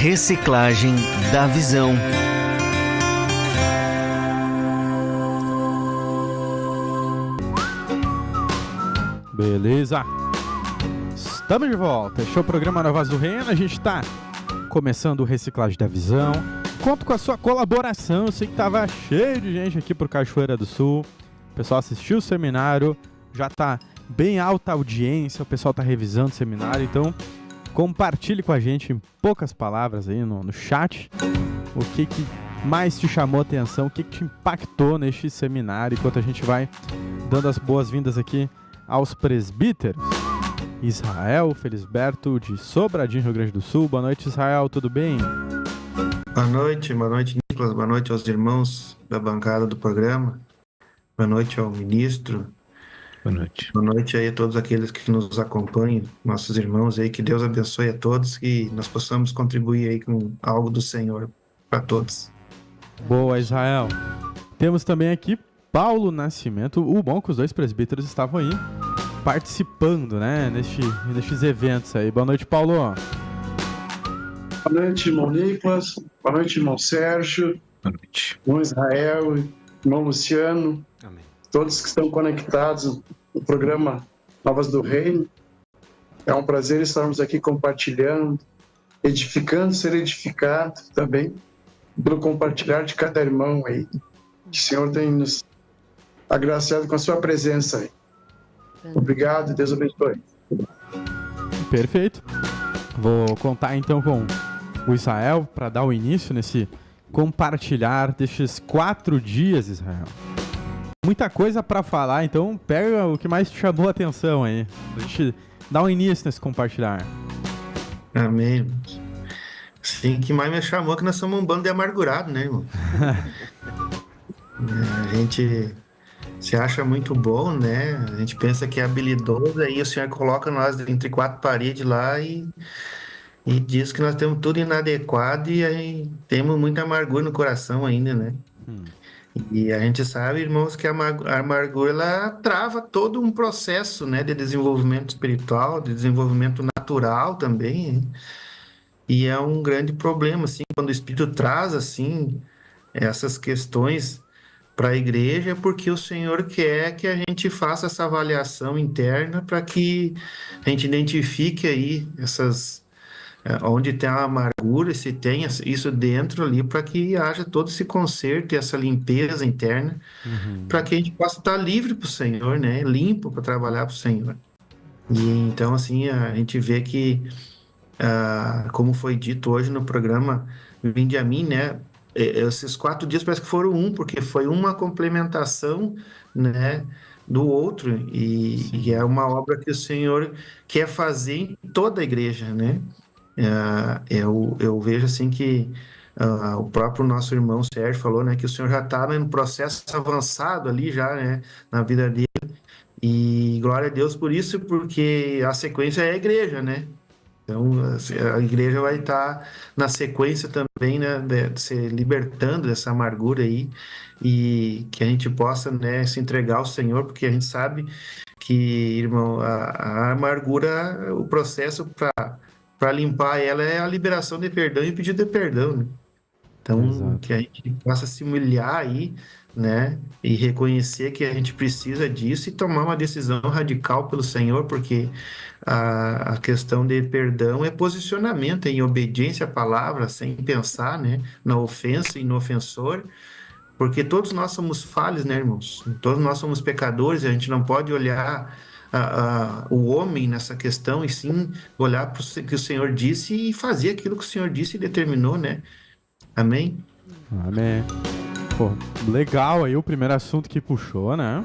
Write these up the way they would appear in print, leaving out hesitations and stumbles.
Reciclagem da Visão. Beleza, estamos de volta. Este é o programa Na Voz do Reino. A gente está começando o Reciclagem da Visão. Conto com a sua colaboração. Eu sei que estava cheio de gente aqui por Cachoeira do Sul. O pessoal assistiu o seminário, já está bem alta a audiência, o pessoal está revisando o seminário. Então compartilhe com a gente em poucas palavras aí no chat o que mais te chamou a atenção, o que te impactou neste seminário, enquanto a gente vai dando as boas-vindas aqui aos presbíteros. Israel Felisberto, de Sobradinho, Rio Grande do Sul. Boa noite, Israel, tudo bem? Boa noite, Nicolas. Boa noite aos irmãos da bancada do programa. Boa noite ao ministro. Boa noite. Boa noite aí a todos aqueles que nos acompanham, nossos irmãos aí. Que Deus abençoe a todos e nós possamos contribuir aí com algo do Senhor para todos. Boa, Israel. Temos também aqui Paulo Nascimento. O bom é que os dois presbíteros estavam aí participando, né, nestes eventos aí. Boa noite, Paulo. Boa noite, irmão Nicolas. Boa noite, irmão Sérgio. Boa noite. Irmão Israel, irmão Luciano. Amém. Todos que estão conectados no programa Novas do Reino. É um prazer estarmos aqui compartilhando, edificando, ser edificado também, pelo compartilhar de cada irmão aí. Que o Senhor tem nos agraciado com a sua presença aí. Obrigado, Deus abençoe. Perfeito. Vou contar então com o Israel para dar o início nesse compartilhar destes 4 dias, Israel. Muita coisa para falar, então pega o que mais te chamou a atenção aí. A gente dá um início nesse compartilhar. Amém. Sim, o que mais me chamou é que nós somos um bando de amargurado, né, irmão? A gente se acha muito bom, né? A gente pensa que é habilidoso, aí o Senhor coloca nós entre 4 paredes lá e diz que nós temos tudo inadequado e aí temos muita amargura no coração ainda, né? E a gente sabe, irmãos, que a amargura ela trava todo um processo, né, de desenvolvimento espiritual, de desenvolvimento natural também, hein? E é um grande problema, assim, quando o Espírito traz, assim, essas questões para a igreja, porque o Senhor quer que a gente faça essa avaliação interna para que a gente identifique aí onde tem a amargura, se tem isso dentro ali, para que haja todo esse conserto e essa limpeza interna, para que a gente possa estar livre para o Senhor, né? Limpo para trabalhar para o Senhor. E então, assim, a gente vê que, como foi dito hoje no programa Vinde a Mim, né? Esses 4 dias parece que foram porque foi uma complementação, né, do outro, e é uma obra que o Senhor quer fazer em toda a igreja, né? Eu vejo assim que o próprio nosso irmão Sérgio falou, né, que o Senhor já está no processo avançado ali já, né, na vida dele, e glória a Deus por isso, porque a sequência é a igreja, né? Então a igreja vai estar na sequência também, né, de se libertando dessa amargura aí, e que a gente possa, né, se entregar ao Senhor, porque a gente sabe que, irmão, a amargura, o processo para limpar ela é a liberação de perdão e pedido de perdão, né? Então, Exato. que a gente possa se humilhar aí, né? E reconhecer que a gente precisa disso e tomar uma decisão radical pelo Senhor, porque a questão de perdão é posicionamento, em obediência à palavra, sem pensar, né, na ofensa e no ofensor, porque todos nós somos falhos, né, irmãos? Todos nós somos pecadores, a gente não pode olhar o homem nessa questão, e sim olhar para o que o Senhor disse e fazer aquilo que o Senhor disse e determinou, né? Amém? Amém. Pô, legal aí o primeiro assunto que puxou, né?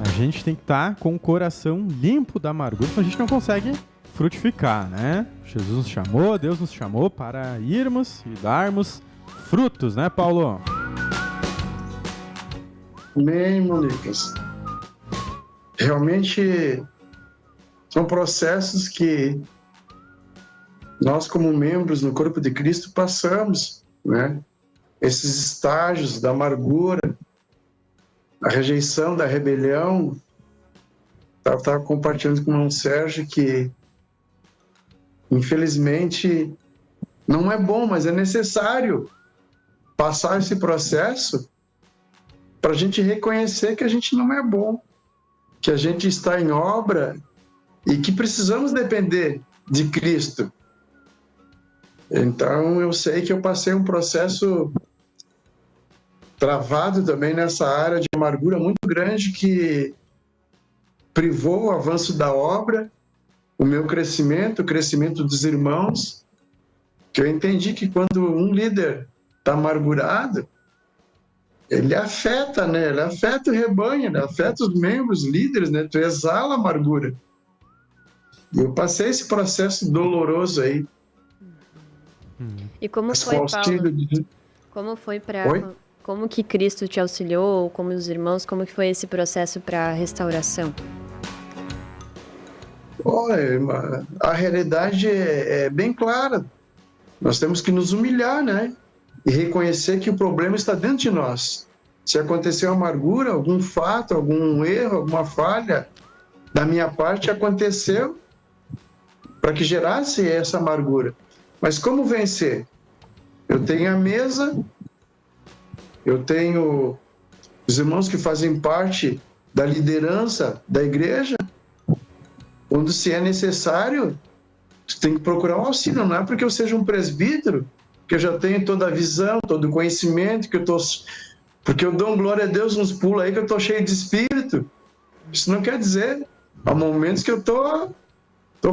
A gente tem que estar com o coração limpo da amargura, senão a gente não consegue frutificar, né? Jesus nos chamou, Deus nos chamou para irmos e darmos frutos, né, Paulo? Amém, irmão Nicolas. Realmente são processos que nós, como membros no corpo de Cristo, passamos, né? Esses estágios da amargura, a rejeição, da rebelião. Eu estava compartilhando com o irmão Sérgio que, infelizmente, Não é bom, mas é necessário passar esse processo para a gente reconhecer que a gente não é bom, que a gente está em obra e que precisamos depender de Cristo. Então, eu sei que eu passei um processo travado também nessa área de amargura muito grande que privou o avanço da obra, o meu crescimento, o crescimento dos irmãos, que eu entendi que quando um líder está amargurado, ele afeta, né? Ele afeta o rebanho, ele afeta os membros, líderes, né? Tu exala a amargura. E eu passei esse processo doloroso aí. E como Mas foi, com auxílio Paulo? de... Como foi Oi? Como que Cristo te auxiliou, como os irmãos, como que foi esse processo para a restauração? Olha, a realidade é bem clara. Nós temos que nos humilhar, né? E reconhecer que o problema está dentro de nós. Se aconteceu amargura, algum fato, algum erro, alguma falha da minha parte aconteceu para que gerasse essa amargura. Mas como vencer? Eu tenho a mesa, eu tenho os irmãos que fazem parte da liderança da igreja. Quando se é necessário, você tem que procurar um auxílio. Não é porque eu seja um presbítero que eu já tenho toda a visão, todo o conhecimento, porque eu dou glória a Deus uns pulos aí que eu estou cheio de espírito. Isso não quer dizer. Há momentos que eu tô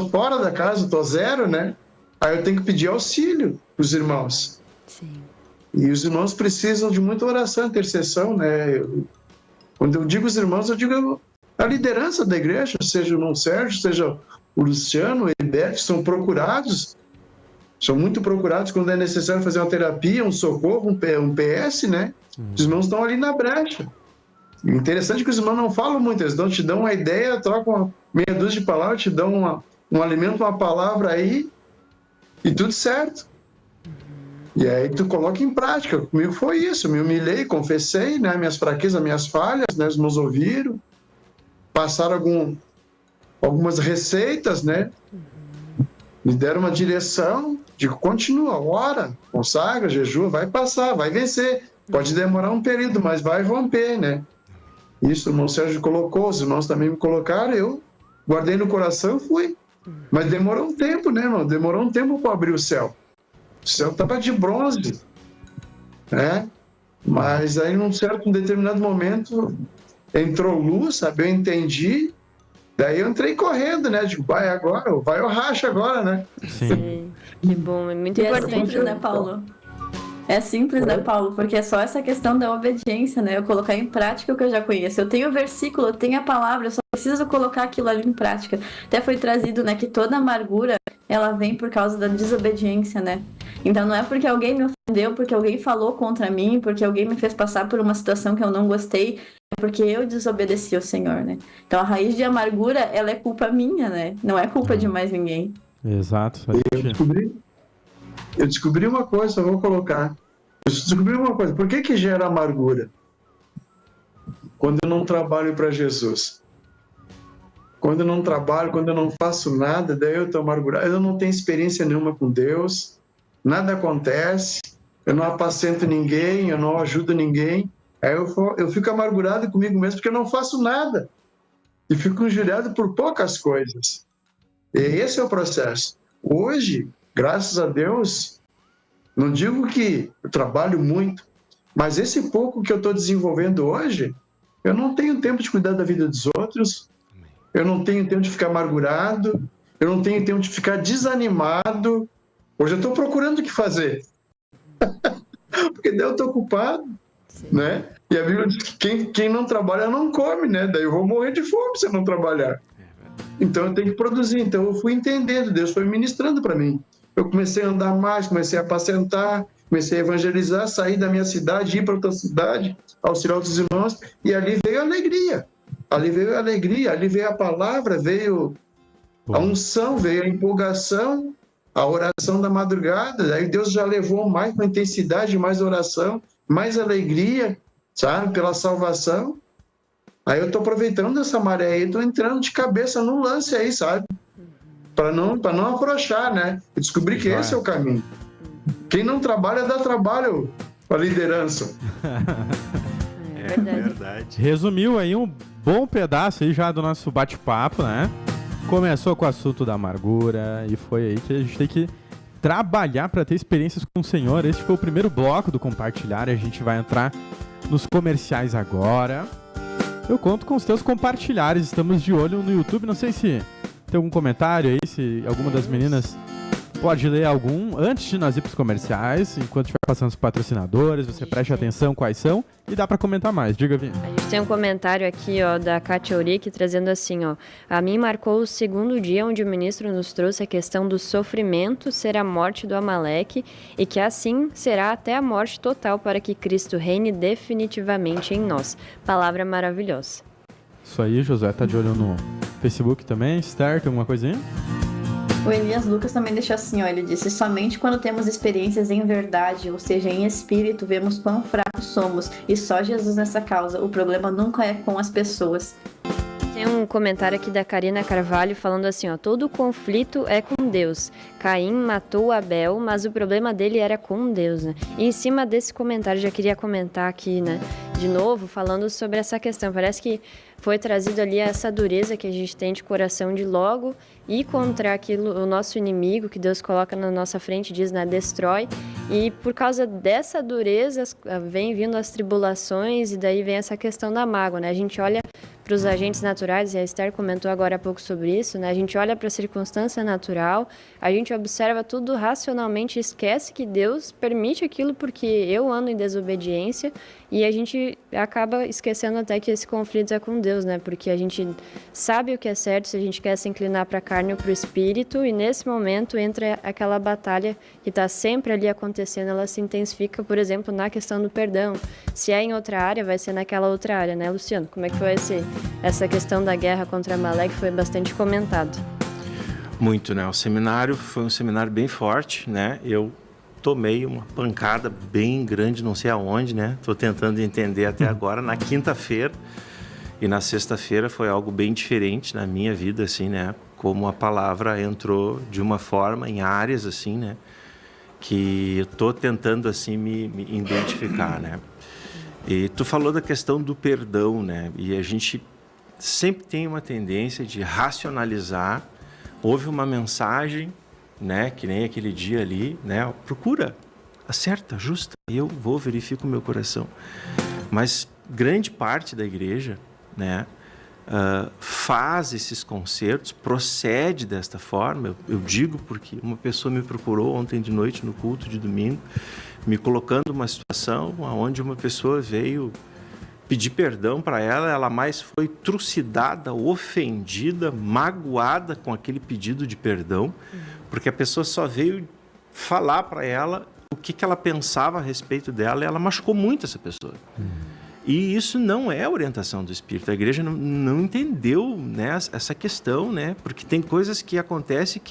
fora da casa, estou zero, né? Aí eu tenho que pedir auxílio para os irmãos. Sim. E os irmãos precisam de muita oração, intercessão, né? Quando eu digo os irmãos, eu digo a liderança da igreja, seja o irmão Sérgio, seja o Luciano, o Heriberto, são procurados, são muito procurados quando é necessário fazer uma terapia, um socorro, um PS, né? Os irmãos estão ali na brecha. E interessante que os irmãos não falam muito, eles te dão uma ideia, trocam uma meia dúzia de palavras, te dão um alimento, uma palavra aí, e tudo certo. E aí tu coloca em prática. Comigo foi isso, me humilhei, confessei, né, minhas fraquezas, minhas falhas, né, os irmãos ouviram, passaram algumas receitas, né, me deram uma direção, digo, continua, ora, consagra, jejua, vai passar, vai vencer, pode demorar um período, mas vai romper, né. Isso o irmão Sérgio colocou, os irmãos também me colocaram, eu guardei no coração e fui. Mas demorou um tempo, né, irmão? Demorou um tempo para abrir o céu. O céu estava de bronze, né? Mas aí, num determinado momento, entrou luz, sabe? Eu entendi. Daí eu entrei correndo, né? Digo, vai agora, vai o racha agora, né? Sim. Que bom, é muito importante. É simples, né, Paulo? É simples, né, Paulo? Porque é só essa questão da obediência, né? Eu colocar em prática o que eu já conheço. Eu tenho o versículo, eu tenho a palavra, eu só preciso colocar aquilo ali em prática. Até foi trazido, né, que toda amargura, ela vem por causa da desobediência, né? Então não é porque alguém me ofendeu, porque alguém falou contra mim, porque alguém me fez passar por uma situação que eu não gostei, é porque eu desobedeci ao Senhor, né? Então a raiz de amargura, ela é culpa minha, né? Não é culpa de mais ninguém. Exato. Eu descobri uma coisa, eu vou colocar. Eu descobri uma coisa. Por que gera amargura? Quando eu não trabalho para Jesus. Quando eu não trabalho, quando eu não faço nada, daí eu estou amargurado. Eu não tenho experiência nenhuma com Deus. Nada acontece. Eu não apacento ninguém, eu não ajudo ninguém. Aí eu fico amargurado comigo mesmo porque eu não faço nada. E fico injuriado por poucas coisas. E esse é o processo. Hoje, graças a Deus, não digo que eu trabalho muito, mas esse pouco que eu estou desenvolvendo hoje, eu não tenho tempo de cuidar da vida dos outros, eu não tenho tempo de ficar amargurado, eu não tenho tempo de ficar desanimado. Hoje eu estou procurando o que fazer, porque daí eu estou ocupado, né? E a Bíblia diz que quem não trabalha não come, né? Daí eu vou morrer de fome se eu não trabalhar. Então eu tenho que produzir. Então eu fui entendendo, Deus foi ministrando para mim. Eu comecei a andar mais, comecei a apacentar, comecei a evangelizar, sair da minha cidade, ir para outra cidade, auxiliar outros irmãos, e ali veio a alegria. Ali veio a alegria, ali veio a palavra, veio a unção, veio a empolgação, a oração da madrugada. Aí Deus já levou mais com intensidade, mais oração, mais alegria, sabe, pela salvação. Aí eu estou aproveitando essa maré aí, estou entrando de cabeça no lance aí, sabe? Para não afrouxar, né? Eu descobri que esse é o caminho. Quem não trabalha, dá trabalho para a liderança. É verdade. Resumiu aí um bom pedaço aí já do nosso bate-papo, né? Começou com o assunto da amargura e foi aí que a gente tem que trabalhar para ter experiências com o Senhor. Esse foi o primeiro bloco do Compartilhar. A gente vai entrar nos comerciais agora. Eu conto com os teus compartilhares. Estamos de olho no YouTube. Não sei se tem algum comentário aí, se alguma das meninas pode ler algum antes de nós ir para os comerciais. Enquanto estiver passando os patrocinadores, você preste atenção quais são e dá para comentar mais. Diga, Vini. A gente tem um comentário aqui, ó, da Kátia Uric, trazendo assim, ó: a mim marcou o segundo dia onde o ministro nos trouxe a questão do sofrimento ser a morte do Amaleque e que assim será até a morte total para que Cristo reine definitivamente em nós. Palavra maravilhosa. Isso aí, Josué tá de olho no Facebook também. Esther, tem alguma coisinha? O Elias Lucas também deixou assim, ó, ele disse: somente quando temos experiências em verdade, ou seja, em espírito, vemos quão fracos somos, e só Jesus nessa causa. O problema nunca é com as pessoas. Tem um comentário aqui da Karina Carvalho falando assim, ó: todo conflito é com Deus. Caim matou Abel, mas o problema dele era com Deus, né? E em cima desse comentário, já queria comentar aqui, né, de novo, falando sobre essa questão. Parece que foi trazido ali essa dureza que a gente tem de coração de logo ir contra aquilo, o nosso inimigo que Deus coloca na nossa frente, diz, né, destrói. E por causa dessa dureza vem vindo as tribulações e daí vem essa questão da mágoa, né? A gente olha para os agentes naturais, e a Esther comentou agora há pouco sobre isso, né? A gente olha para a circunstância natural, a gente observa tudo racionalmente e esquece que Deus permite aquilo porque eu ando em desobediência e a gente acaba esquecendo até que esse conflito é com Deus, né? Porque a gente sabe o que é certo se a gente quer se inclinar para a carne ou para o espírito, e nesse momento entra aquela batalha que está sempre ali acontecendo, ela se intensifica, por exemplo, na questão do perdão. Se é em outra área, vai ser naquela outra área, né, Luciano? Como é que vai ser? Essa questão da guerra contra Amaleque foi bastante comentado. Muito, né? O seminário foi um seminário bem forte, né? Eu tomei uma pancada bem grande, não sei aonde, né? Estou tentando entender até agora. Na quinta-feira e na sexta-feira foi algo bem diferente na minha vida, assim, né? Como a palavra entrou de uma forma em áreas, assim, né? Que eu estou tentando, assim, me identificar, né? E tu falou da questão do perdão, né? E a gente sempre tem uma tendência de racionalizar. Houve uma mensagem, né? Que nem aquele dia ali, né? Procura, acerta, justa. Eu vou, verifico o meu coração. Mas grande parte da igreja, né? Faz esses concertos, procede desta forma. Eu digo porque uma pessoa me procurou ontem de noite no culto de domingo, me colocando uma situação onde uma pessoa veio pedir perdão para ela, ela mais foi trucidada, ofendida, magoada com aquele pedido de perdão, porque a pessoa só veio falar para ela o que ela pensava a respeito dela, e ela machucou muito essa pessoa. E isso não é orientação do Espírito. A igreja não entendeu, né, essa questão, né? Porque tem coisas que acontecem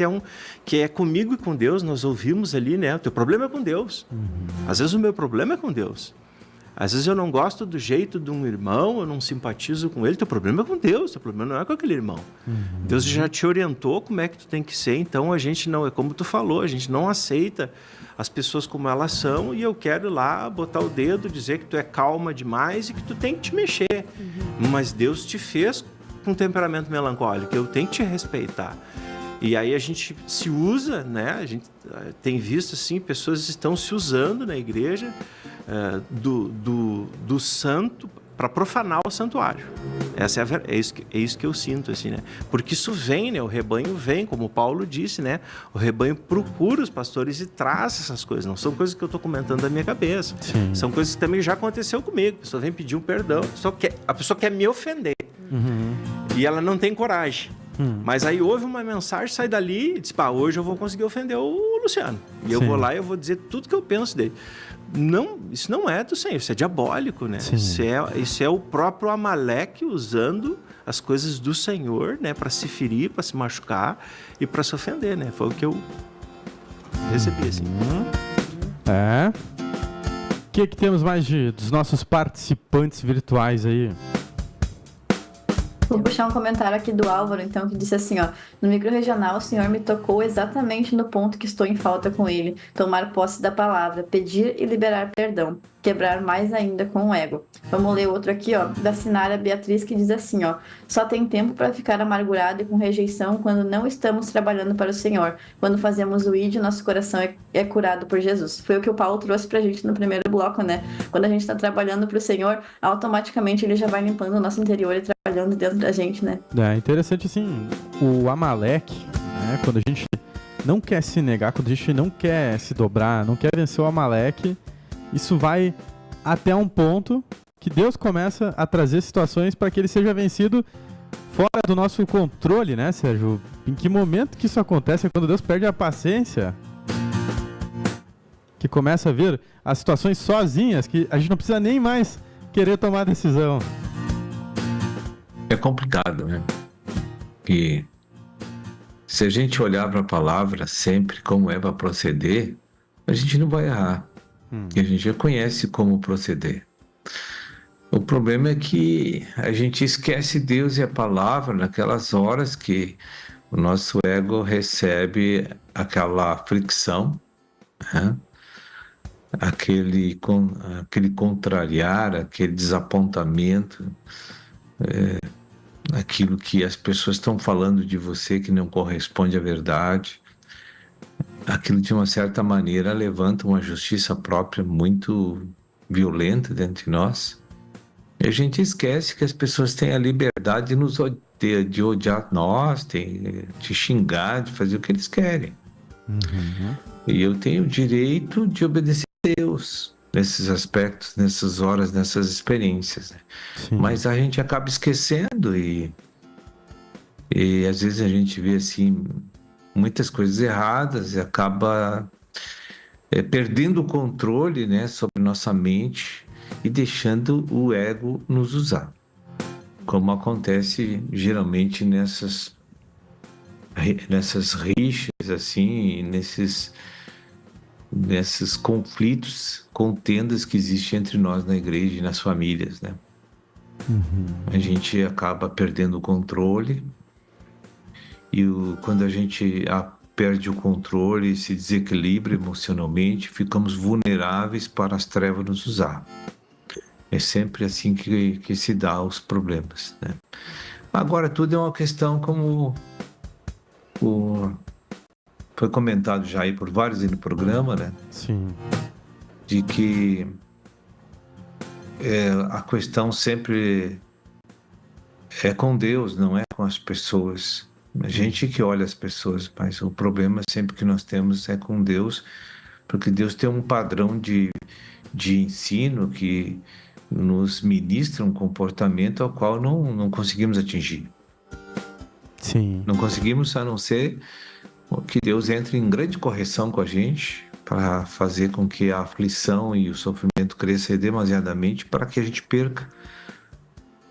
que é comigo e com Deus. Nós ouvimos ali, né? O teu problema é com Deus. Às vezes o meu problema é com Deus. Às vezes eu não gosto do jeito de um irmão, eu não simpatizo com ele. Teu problema é com Deus, teu problema não é com aquele irmão. Deus já te orientou como é que tu tem que ser. Então a gente não, é como tu falou, a gente não aceita as pessoas como elas são, e eu quero ir lá botar o dedo, dizer que tu é calma demais e que tu tem que te mexer. Mas Deus te fez com temperamento melancólico, eu tenho que te respeitar. E aí a gente se usa, né? A gente tem visto assim, pessoas estão se usando na igreja do santo para profanar o santuário. É isso que eu sinto, assim, né? Porque isso vem, né? O rebanho vem, como Paulo disse, né? O rebanho procura os pastores e traz essas coisas. Não são coisas que eu estou comentando da minha cabeça. Sim. São coisas que também já aconteceu comigo. A pessoa vem pedir um perdão, a pessoa quer me ofender. E ela não tem coragem. Mas aí houve uma mensagem, sai dali e diz, hoje eu vou conseguir ofender o Luciano. E eu vou lá e eu vou dizer tudo que eu penso dele. Não, isso não é do Senhor, isso é diabólico, né? Isso é o próprio Amaleque usando as coisas do Senhor, né? Para se ferir, para se machucar e para se ofender, né? Foi o que eu recebi, assim. O que temos mais dos nossos participantes virtuais aí? Vou puxar um comentário aqui do Álvaro, então, que disse assim, ó: no microrregional, o Senhor me tocou exatamente no ponto que estou em falta com ele. Tomar posse da palavra, pedir e liberar perdão. Quebrar mais ainda com o ego. Vamos ler outro aqui, ó, da Sinara Beatriz, que diz assim, ó: só tem tempo para ficar amargurado e com rejeição quando não estamos trabalhando para o Senhor. Quando fazemos o ID, nosso coração é curado por Jesus. Foi o que o Paulo trouxe pra gente no primeiro bloco, né? Quando a gente está trabalhando para o Senhor, automaticamente ele já vai limpando o nosso interior e trabalhando dentro da gente, né? É interessante, assim, o Amaleque, né? Quando a gente não quer se negar, quando a gente não quer se dobrar, não quer vencer o Amaleque, isso vai até um ponto que Deus começa a trazer situações para que ele seja vencido fora do nosso controle, né, Sérgio? Em que momento que isso acontece? É quando Deus perde a paciência, que começa a vir as situações sozinhas, que a gente não precisa nem mais querer tomar decisão. É complicado, né? E se a gente olhar para a palavra sempre como é para proceder, a gente não vai errar. E a gente já conhece como proceder. O problema é que a gente esquece Deus e a palavra naquelas horas que o nosso ego recebe aquela fricção, né? aquele contrariar, aquele desapontamento, aquilo que as pessoas estão falando de você que não corresponde à verdade. Aquilo, de uma certa maneira, levanta uma justiça própria muito violenta dentro de nós. E a gente esquece que as pessoas têm a liberdade de odiar nós, de xingar, de fazer o que eles querem. E eu tenho o direito de obedecer a Deus nesses aspectos, nessas horas, nessas experiências, né? Mas a gente acaba esquecendo e às vezes a gente vê assim muitas coisas erradas e acaba perdendo o controle, né, sobre nossa mente e deixando o ego nos usar, como acontece geralmente nessas rixas, assim, nesses conflitos, contendas que existem entre nós na igreja e nas famílias, né? A gente acaba perdendo o controle. E quando a gente perde o controle e se desequilibra emocionalmente, ficamos vulneráveis para as trevas nos usar. É sempre assim que se dá os problemas, né? Agora, tudo é uma questão, como foi comentado já aí por vários no programa, né? Sim. De que a questão sempre é com Deus, não é com as pessoas. A gente que olha as pessoas, mas o problema sempre que nós temos é com Deus, porque Deus tem um padrão de ensino que nos ministra um comportamento ao qual não conseguimos atingir. Sim. Não conseguimos, a não ser que Deus entre em grande correção com a gente para fazer com que a aflição e o sofrimento cresçam demasiadamente, para que a gente perca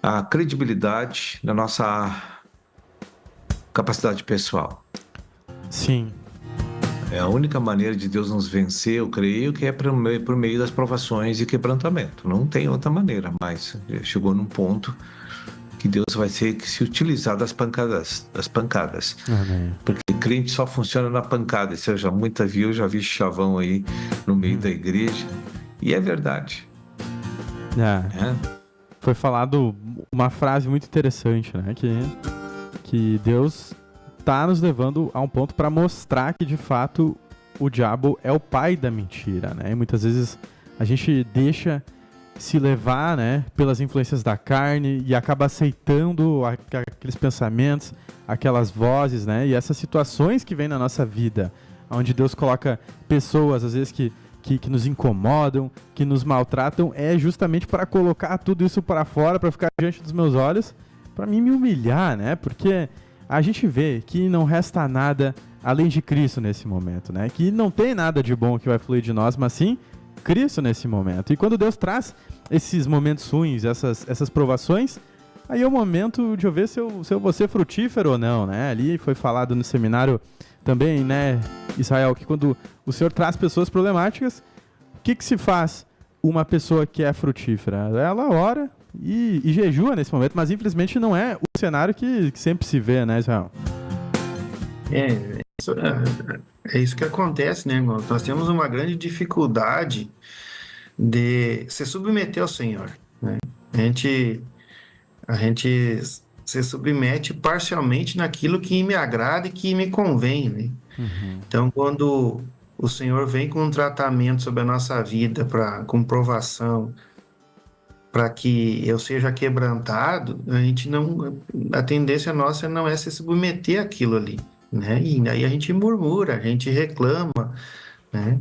a credibilidade da nossa capacidade pessoal. Sim. É a única maneira de Deus nos vencer, eu creio, que é por meio das provações e quebrantamento. Não tem outra maneira, mas chegou num ponto que Deus vai ter que se utilizar das pancadas. Amém. Porque crente só funciona na pancada. Isso eu já vi chavão aí no meio da igreja. E é verdade. Foi falado uma frase muito interessante, né? Que Deus está nos levando a um ponto para mostrar que, de fato, o diabo é o pai da mentira, né? E muitas vezes a gente deixa se levar, né, pelas influências da carne e acaba aceitando aqueles pensamentos, aquelas vozes, né? E essas situações que vêm na nossa vida, onde Deus coloca pessoas, às vezes, que nos incomodam, que nos maltratam, é justamente para colocar tudo isso para fora, para ficar diante dos meus olhos, para mim me humilhar, né? Porque a gente vê que não resta nada além de Cristo nesse momento, né? Que não tem nada de bom que vai fluir de nós, mas sim Cristo nesse momento. E quando Deus traz esses momentos ruins, essas provações, aí é o momento de eu ver se eu vou ser frutífero ou não, né? Ali foi falado no seminário também, né, Israel, que quando o Senhor traz pessoas problemáticas, o que se faz uma pessoa que é frutífera? Ela ora, e jejua nesse momento, mas infelizmente não é o cenário que sempre se vê, né, Israel? É isso que acontece, né, irmão? Nós temos uma grande dificuldade de se submeter ao Senhor, né? A gente se submete parcialmente naquilo que me agrada e que me convém, né? Então, quando o Senhor vem com um tratamento sobre a nossa vida, com provação, para que eu seja quebrantado, a tendência nossa não é se submeter àquilo ali, né? E aí a gente murmura, a gente reclama, né?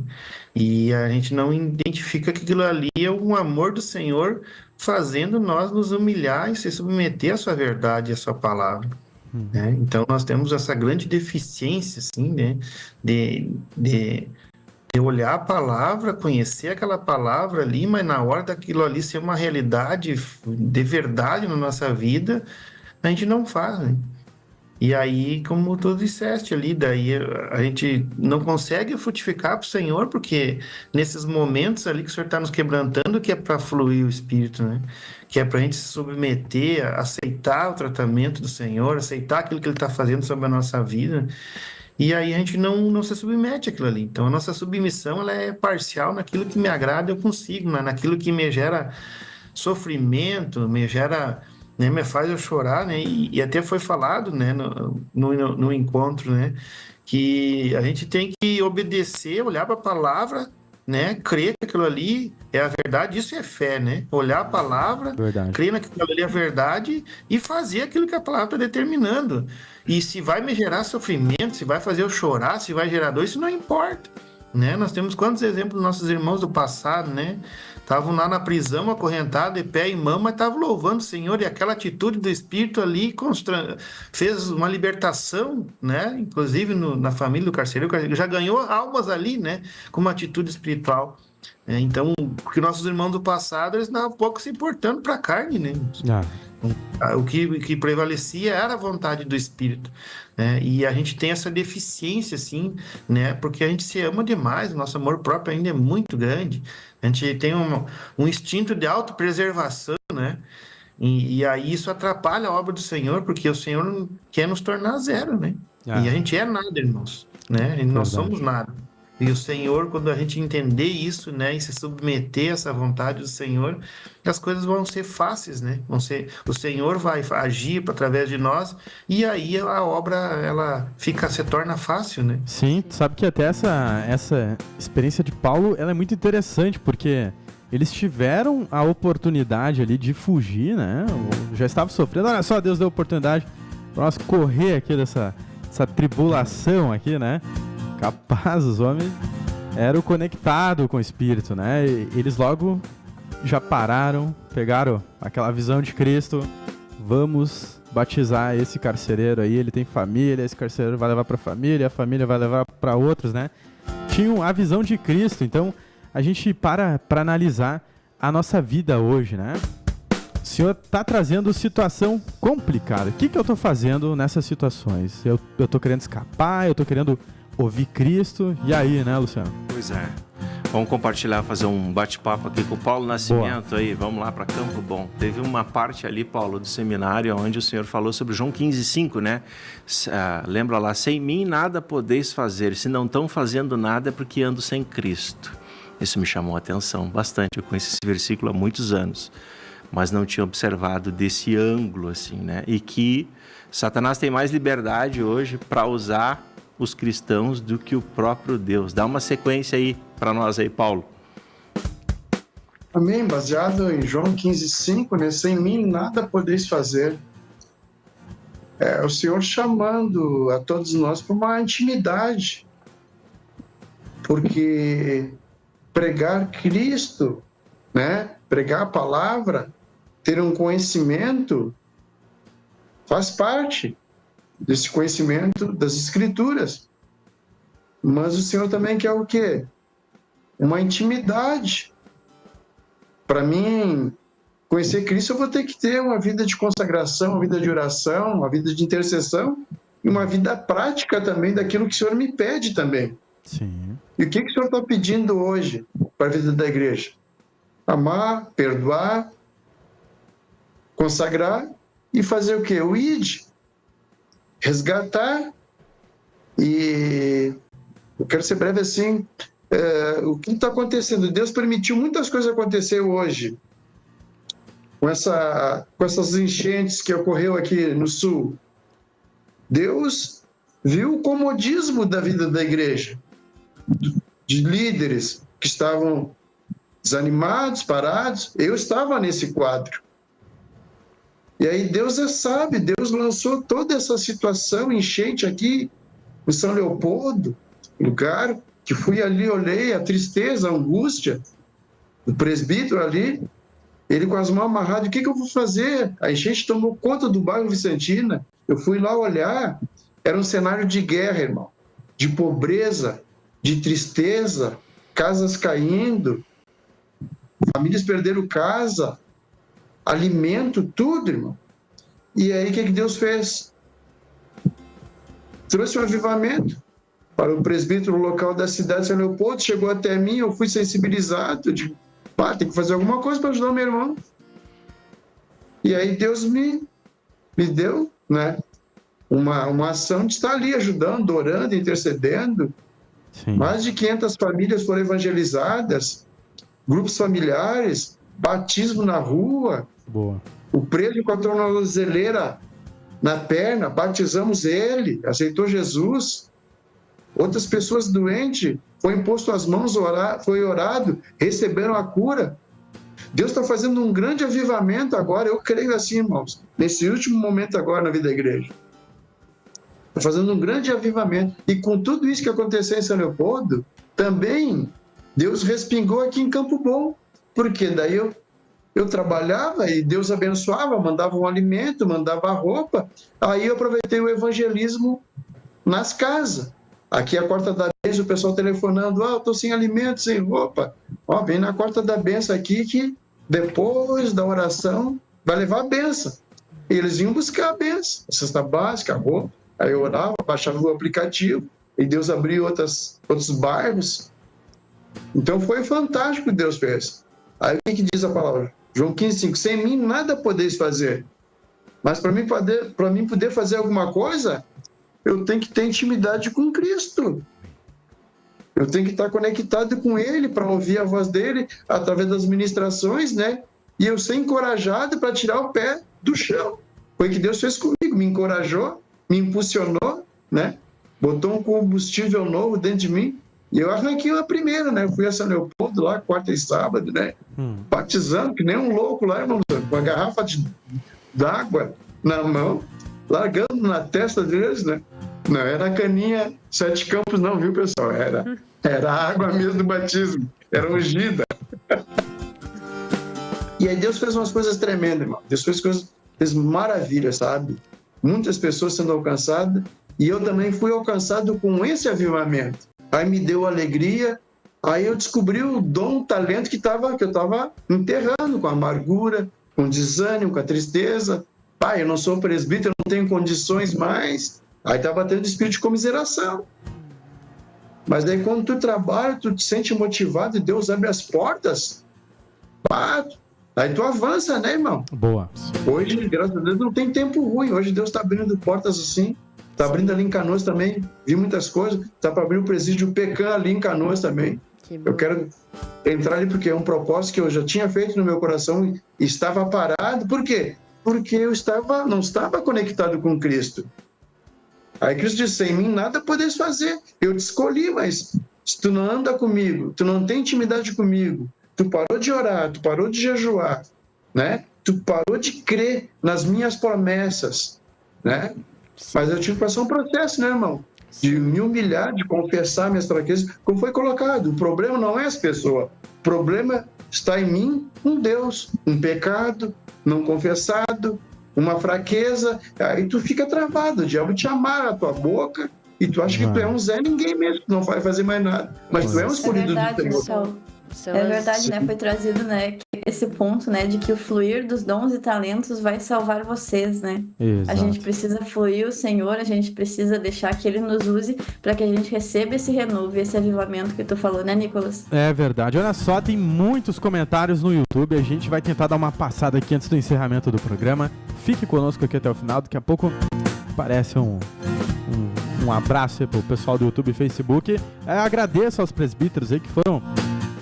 E a gente não identifica que aquilo ali é um amor do Senhor fazendo nós nos humilhar e se submeter à sua verdade, à sua palavra, né? Então nós temos essa grande deficiência, assim, né? De olhar a palavra, conhecer aquela palavra ali, mas na hora daquilo ali ser uma realidade de verdade na nossa vida, a gente não faz, né? E aí, como tu disseste ali, daí a gente não consegue frutificar para o Senhor, porque nesses momentos ali que o Senhor está nos quebrantando, que é para fluir o Espírito, né? Que é para a gente se submeter, aceitar o tratamento do Senhor, aceitar aquilo que Ele está fazendo sobre a nossa vida. E aí a gente não se submete àquilo ali. Então a nossa submissão ela é parcial naquilo que me agrada, eu consigo, né? Naquilo que me gera sofrimento, me gera, né, me faz eu chorar, né? E até foi falado, né, no encontro, né, que a gente tem que obedecer, olhar para a palavra, né, crer que aquilo ali é a verdade, isso é fé, né? Olhar a palavra, Verdade. crer que aquilo ali é a verdade e fazer aquilo que a palavra está determinando. E se vai me gerar sofrimento, se vai fazer eu chorar, se vai gerar dor, isso não importa, né? Nós temos quantos exemplos dos nossos irmãos do passado, né? Estavam lá na prisão, acorrentados, de pé e mão, mas estavam louvando o Senhor, e aquela atitude do Espírito ali fez uma libertação, né? Inclusive na família do carcereiro, já ganhou almas ali, né? Com uma atitude espiritual. Então, porque nossos irmãos do passado, eles estavam pouco se importando para a carne, né? O que prevalecia era a vontade do Espírito, né? E a gente tem essa deficiência, assim, né? Porque a gente se ama demais, o nosso amor próprio ainda é muito grande. A gente tem um instinto de autopreservação, né? E aí isso atrapalha a obra do Senhor, porque o Senhor quer nos tornar zero, né? E a gente é nada, irmãos, né? E nós somos nada. E o Senhor, quando a gente entender isso, né, e se submeter a essa vontade do Senhor, as coisas vão ser fáceis, né? O Senhor vai agir através de nós e aí a obra ela se torna fácil, né? Sim, tu sabe que até essa experiência de Paulo, ela é muito interessante, porque eles tiveram a oportunidade ali de fugir, né? Já estavam sofrendo, olha só, Deus deu a oportunidade para nós correr aqui dessa tribulação aqui, né? Capaz, os homens eram conectados com o Espírito, né? E eles logo já pararam, pegaram aquela visão de Cristo, vamos batizar esse carcereiro aí, ele tem família, esse carcereiro vai levar para a família vai levar para outros, né? Tinham a visão de Cristo, então a gente para analisar a nossa vida hoje, né? O Senhor está trazendo situação complicada. O que eu estou fazendo nessas situações? Eu estou querendo escapar, eu estou querendo ouvir Cristo. E aí, né, Luciano? Pois é. Vamos compartilhar, fazer um bate-papo aqui com o Paulo Nascimento. Boa. Aí. Vamos lá para Campo Bom. Teve uma parte ali, Paulo, do seminário, onde o Senhor falou sobre João 15:5, né? Lembra lá, sem mim nada podeis fazer. Se não estão fazendo nada é porque ando sem Cristo. Isso me chamou a atenção bastante. Eu conheço esse versículo há muitos anos, mas não tinha observado desse ângulo, assim, né? E que Satanás tem mais liberdade hoje para usar os cristãos do que o próprio Deus. Dá uma sequência aí para nós aí, Paulo. Amém, baseado em João 15:5, né? Sem mim nada podeis fazer. O Senhor chamando a todos nós para uma intimidade, porque pregar Cristo, né? Pregar a palavra, ter um conhecimento, faz parte desse conhecimento das Escrituras. Mas o Senhor também quer o quê? Uma intimidade. Para mim, conhecer Cristo, eu vou ter que ter uma vida de consagração, uma vida de oração, uma vida de intercessão e uma vida prática também daquilo que o Senhor me pede também. Sim. E o que o Senhor está pedindo hoje para a vida da igreja? Amar, perdoar, consagrar e fazer o quê? O ID. Resgatar. E eu quero ser breve assim. O que está acontecendo? Deus permitiu muitas coisas acontecer hoje. Com essas enchentes que ocorreu aqui no sul. Deus viu o comodismo da vida da igreja. De líderes que estavam desanimados, parados. Eu estava nesse quadro. E aí Deus sabe, Deus lançou toda essa situação, enchente aqui em São Leopoldo, lugar que fui ali, olhei a tristeza, a angústia do presbítero ali, ele com as mãos amarradas, o que eu vou fazer? A enchente tomou conta do bairro Vicentina, eu fui lá olhar, era um cenário de guerra, irmão, de pobreza, de tristeza, casas caindo, famílias perderam casa, alimento, tudo, irmão. E aí, o que Deus fez? Trouxe um avivamento para o presbítero local da cidade de São Leopoldo, chegou até mim, eu fui sensibilizado, eu digo, tem que fazer alguma coisa para ajudar o meu irmão. E aí Deus me deu, né, uma ação de estar ali ajudando, orando, intercedendo. Sim. Mais de 500 famílias foram evangelizadas, grupos familiares, batismo na rua. Boa. O preso com a tornozeleira na perna, batizamos ele, aceitou Jesus. Outras pessoas doentes, foi imposto as mãos, foi orado, receberam a cura. Deus está fazendo um grande avivamento agora, eu creio assim, irmãos, nesse último momento agora na vida da igreja. Está fazendo um grande avivamento. E com tudo isso que aconteceu em São Leopoldo, também Deus respingou aqui em Campo Bom. Porque daí eu trabalhava e Deus abençoava, mandava um alimento, mandava roupa. Aí eu aproveitei o evangelismo nas casas. Aqui a Quarta da Bênção, o pessoal telefonando, eu estou sem alimento, sem roupa. Vem na Quarta da Bênção aqui que depois da oração vai levar a bênção. E eles iam buscar a bênção, a cesta básica, a roupa. Aí eu orava, baixava o aplicativo e Deus abriu outros bairros. Então foi fantástico o que Deus fez. Aí o que diz a palavra? João 15:5, sem mim nada podeis fazer. Mas para mim poder fazer alguma coisa, eu tenho que ter intimidade com Cristo. Eu tenho que estar conectado com Ele para ouvir a voz dEle através das ministrações, né? E eu ser encorajado para tirar o pé do chão. Foi o que Deus fez comigo, me encorajou, me impulsionou, né? Botou um combustível novo dentro de mim. E eu arranquei a primeira, né? Eu fui a São Leopoldo lá, quarta e sábado, né? Batizando, que nem um louco lá, irmão, com a garrafa d'água na mão, largando na testa deles, né? Não era a caninha Sete Campos, não, viu, pessoal? Era a água mesmo do batismo, era ungida. E aí Deus fez umas coisas tremendas, irmão. Deus fez maravilhas, sabe? Muitas pessoas sendo alcançadas, e eu também fui alcançado com esse avivamento. Aí me deu alegria, aí eu descobri o dom, o talento que eu estava enterrando, com a amargura, com o desânimo, com a tristeza. Pai, eu não sou presbítero, eu não tenho condições mais. Aí estava tendo espírito de comiseração. Mas daí quando tu trabalha, tu te sente motivado e Deus abre as portas, aí tu avança, né, irmão? Boa. Hoje, graças a Deus, não tem tempo ruim. Hoje Deus está abrindo portas assim. Está abrindo ali em Canoas também, vi muitas coisas. Está para abrir o presídio Pecan ali em Canoas também. Eu quero entrar ali porque é um propósito que eu já tinha feito no meu coração e estava parado. Por quê? Porque eu não estava conectado com Cristo. Aí Cristo disse, sem mim nada podeis fazer. Eu te escolhi, mas se tu não anda comigo, tu não tem intimidade comigo, tu parou de orar, tu parou de jejuar, né? Tu parou de crer nas minhas promessas, né? Mas eu tive que passar um processo, né, irmão? De me humilhar, de confessar minhas fraquezas, como foi colocado. O problema não é as pessoas. O problema está em mim, um Deus, um pecado não confessado, uma fraqueza. Aí tu fica travado. O diabo te amarra a tua boca e tu acha que tu é um Zé Ninguém mesmo, tu não vai fazer mais nada. Mas tu é um escolhido do Senhor. É verdade, né? Foi trazido, né? Que esse ponto, né, de que o fluir dos dons e talentos vai salvar vocês, né? Exato. A gente precisa fluir o Senhor, a gente precisa deixar que Ele nos use para que a gente receba esse renovo e esse avivamento que tu falou, né, Nicolas? É verdade. Olha só, tem muitos comentários no YouTube. A gente vai tentar dar uma passada aqui antes do encerramento do programa. Fique conosco aqui até o final. Daqui a pouco aparece um abraço aí pro pessoal do YouTube e Facebook. Agradeço aos presbíteros aí que foram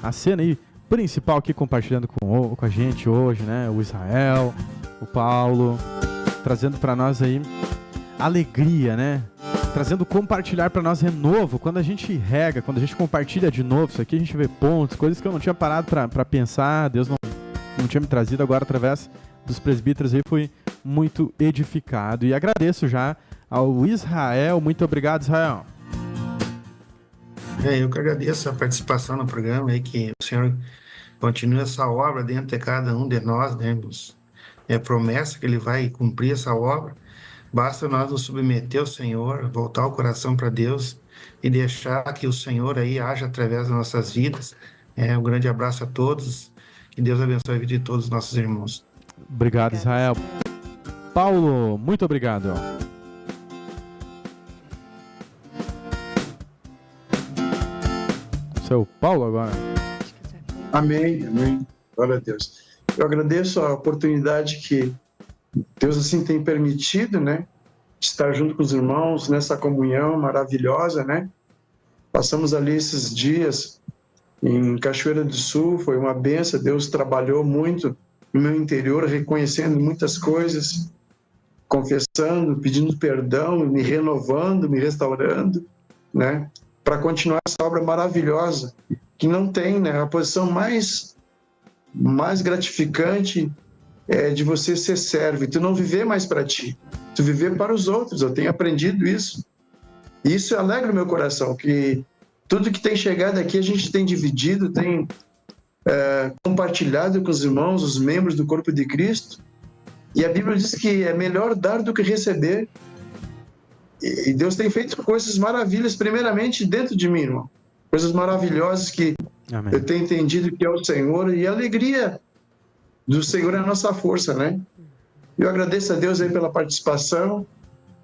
a cena aí principal aqui compartilhando com a gente hoje, né? O Israel, o Paulo, trazendo para nós aí alegria, né? Trazendo compartilhar para nós renovo. Quando a gente rega, quando a gente compartilha de novo isso aqui, a gente vê pontos, coisas que eu não tinha parado para pensar, Deus não tinha me trazido, agora através dos presbíteros aí fui muito edificado. E agradeço já ao Israel. Muito obrigado, Israel. Eu que agradeço a participação no programa aí, que o Senhor continue essa obra dentro de cada um de nós, né? É promessa que Ele vai cumprir essa obra. Basta nós nos submeter ao Senhor, voltar o coração para Deus e deixar que o Senhor aí haja através das nossas vidas. Um grande abraço a todos. Que Deus abençoe a vida de todos os nossos irmãos. Obrigado, Israel. Paulo, muito obrigado. Seu Paulo agora. Amém, amém. Glória a Deus. Eu agradeço a oportunidade que Deus assim tem permitido, né? De estar junto com os irmãos nessa comunhão maravilhosa, né? Passamos ali esses dias em Cachoeira do Sul, foi uma benção. Deus trabalhou muito no meu interior, reconhecendo muitas coisas, confessando, pedindo perdão, me renovando, me restaurando, né? Para continuar essa obra maravilhosa, que não tem, né? A posição mais gratificante é de você ser servo, e tu não viver mais para ti, tu viver para os outros. Eu tenho aprendido isso. E isso alegra o meu coração, que tudo que tem chegado aqui a gente tem dividido, tem compartilhado com os irmãos, os membros do corpo de Cristo. E a Bíblia diz que é melhor dar do que receber. E Deus tem feito coisas maravilhas, primeiramente dentro de mim, irmão. Coisas maravilhosas que Amém. Eu tenho entendido que é o Senhor, e a alegria do Senhor é a nossa força, né? Eu agradeço a Deus aí pela participação,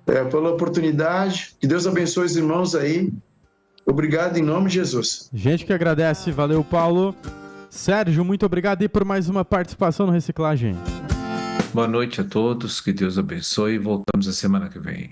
pela oportunidade. Que Deus abençoe os irmãos aí. Obrigado em nome de Jesus. Gente que agradece. Valeu, Paulo. Sérgio, muito obrigado aí por mais uma participação no Reciclagem. Boa noite a todos, que Deus abençoe e voltamos a semana que vem.